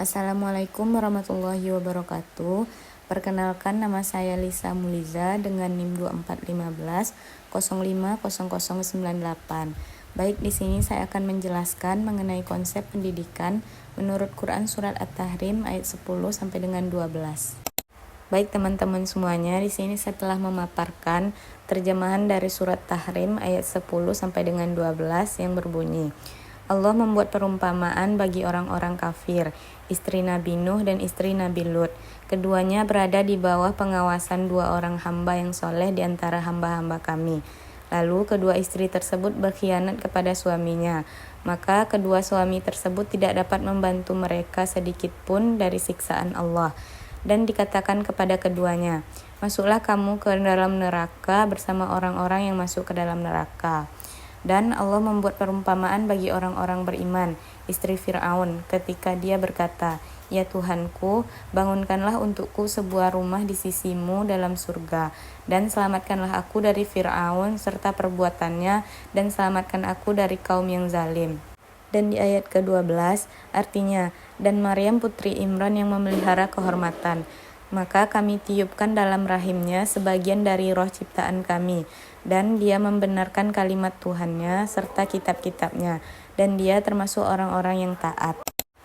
Assalamualaikum warahmatullahi wabarakatuh. Perkenalkan, nama saya Lisa Muliza dengan NIM 2415 050098. Baik, di sini saya akan menjelaskan mengenai konsep pendidikan menurut Quran Surat At-Tahrim ayat 10 sampai dengan 12. Baik teman-teman semuanya, di sini saya telah memaparkan terjemahan dari surat Tahrim ayat 10 sampai dengan 12 yang berbunyi, Allah membuat perumpamaan bagi orang-orang kafir, istri Nabi Nuh dan istri Nabi Lut. Keduanya berada di bawah pengawasan dua orang hamba yang soleh di antara hamba-hamba kami. Lalu kedua istri tersebut berkhianat kepada suaminya. Maka kedua suami tersebut tidak dapat membantu mereka sedikit pun dari siksaan Allah. Dan dikatakan kepada keduanya, masuklah kamu ke dalam neraka bersama orang-orang yang masuk ke dalam neraka. Dan Allah membuat perumpamaan bagi orang-orang beriman, istri Fir'aun, ketika dia berkata, Ya Tuhanku, bangunkanlah untukku sebuah rumah di sisimu dalam surga, dan selamatkanlah aku dari Fir'aun serta perbuatannya, dan selamatkan aku dari kaum yang zalim. Dan di ayat ke-12, artinya, dan Maryam putri Imran yang memelihara kehormatan, maka kami tiupkan dalam rahimnya sebagian dari roh ciptaan kami, dan dia membenarkan kalimat Tuhannya serta kitab-kitabnya, dan dia termasuk orang-orang yang taat.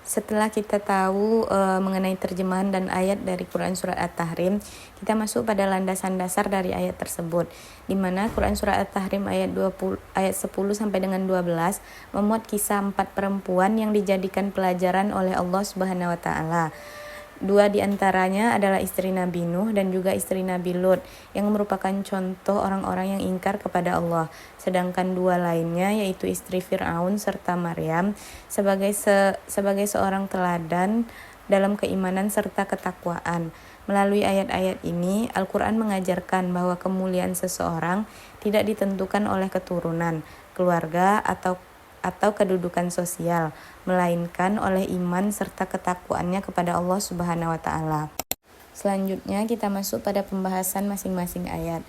Setelah kita tahu mengenai terjemahan dan ayat dari Quran Surat At-Tahrim, kita masuk pada landasan dasar dari ayat tersebut, di mana Quran Surat At-Tahrim ayat 10 sampai dengan 12 memuat kisah 4 perempuan yang dijadikan pelajaran oleh Allah Subhanahu wa taala. Dua di antaranya adalah istri Nabi Nuh dan juga istri Nabi Lut yang merupakan contoh orang-orang yang ingkar kepada Allah. Sedangkan dua lainnya yaitu istri Fir'aun serta Maryam sebagai seorang teladan dalam keimanan serta ketakwaan. Melalui ayat-ayat ini, Al-Quran mengajarkan bahwa kemuliaan seseorang tidak ditentukan oleh keturunan, keluarga, atau kedudukan sosial, melainkan oleh iman serta ketakwaannya kepada Allah Subhanahu wa taala. Selanjutnya kita masuk pada pembahasan masing-masing ayat.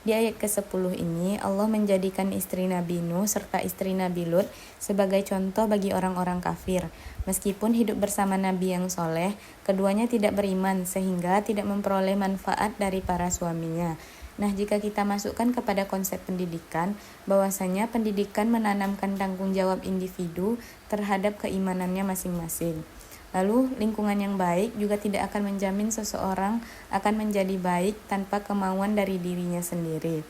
Di ayat ke-10 ini, Allah menjadikan istri Nabi Nuh serta istri Nabi Lut sebagai contoh bagi orang-orang kafir. Meskipun hidup bersama Nabi yang soleh, keduanya tidak beriman sehingga tidak memperoleh manfaat dari para suaminya. Nah, jika kita masukkan kepada konsep pendidikan, bahwasanya pendidikan menanamkan tanggung jawab individu terhadap keimanannya masing-masing. Lalu, lingkungan yang baik juga tidak akan menjamin seseorang akan menjadi baik tanpa kemauan dari dirinya sendiri.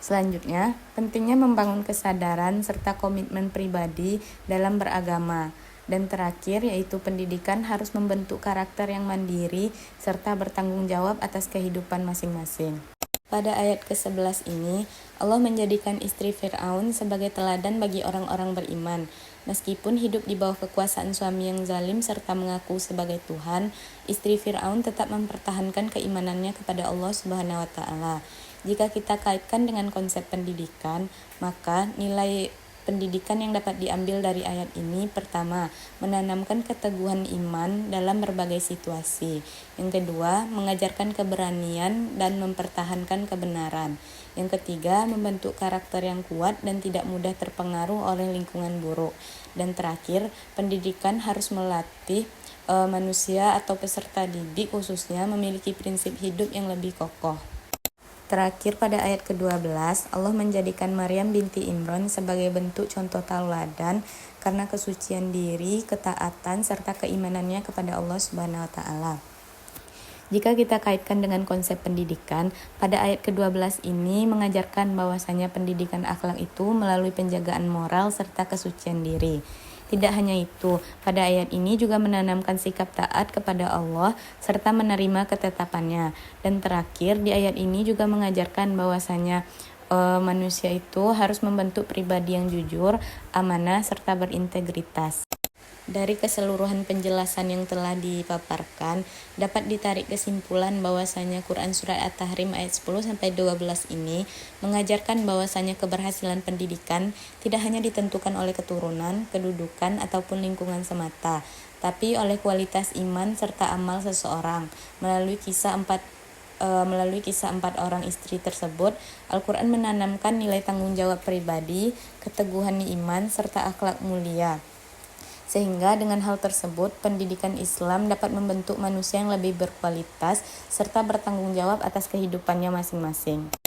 Selanjutnya, pentingnya membangun kesadaran serta komitmen pribadi dalam beragama. Dan terakhir, yaitu pendidikan harus membentuk karakter yang mandiri serta bertanggung jawab atas kehidupan masing-masing. Pada ayat ke-11 ini, Allah menjadikan istri Fir'aun sebagai teladan bagi orang-orang beriman. Meskipun hidup di bawah kekuasaan suami yang zalim serta mengaku sebagai Tuhan, istri Fir'aun tetap mempertahankan keimanannya kepada Allah Subhanahu wa taala. Jika kita kaitkan dengan konsep pendidikan, maka nilai pendidikan yang dapat diambil dari ayat ini, pertama, menanamkan keteguhan iman dalam berbagai situasi. Yang kedua, mengajarkan keberanian dan mempertahankan kebenaran. Yang ketiga, membentuk karakter yang kuat dan tidak mudah terpengaruh oleh lingkungan buruk. Dan terakhir, pendidikan harus melatih manusia atau peserta didik khususnya memiliki prinsip hidup yang lebih kokoh. Terakhir, pada ayat ke-12, Allah menjadikan Maryam binti Imran sebagai bentuk contoh tauladan karena kesucian diri, ketaatan, serta keimanannya kepada Allah Subhanahu wa taala. Jika kita kaitkan dengan konsep pendidikan, pada ayat ke-12 ini mengajarkan bahwasanya pendidikan akhlak itu melalui penjagaan moral serta kesucian diri. Tidak hanya itu, pada ayat ini juga menanamkan sikap taat kepada Allah serta menerima ketetapannya. Dan terakhir, di ayat ini juga mengajarkan bahwasanya manusia itu harus membentuk pribadi yang jujur, amanah, serta berintegritas. Dari keseluruhan penjelasan yang telah dipaparkan, dapat ditarik kesimpulan bahwasanya Quran Surat At-Tahrim ayat 10 sampai 12 ini mengajarkan bahwasanya keberhasilan pendidikan tidak hanya ditentukan oleh keturunan, kedudukan ataupun lingkungan semata, tapi oleh kualitas iman serta amal seseorang. Melalui kisah empat orang istri tersebut, Al-Quran menanamkan nilai tanggung jawab pribadi, keteguhan iman, serta akhlak mulia. Sehingga dengan hal tersebut, pendidikan Islam dapat membentuk manusia yang lebih berkualitas serta bertanggung jawab atas kehidupannya masing-masing.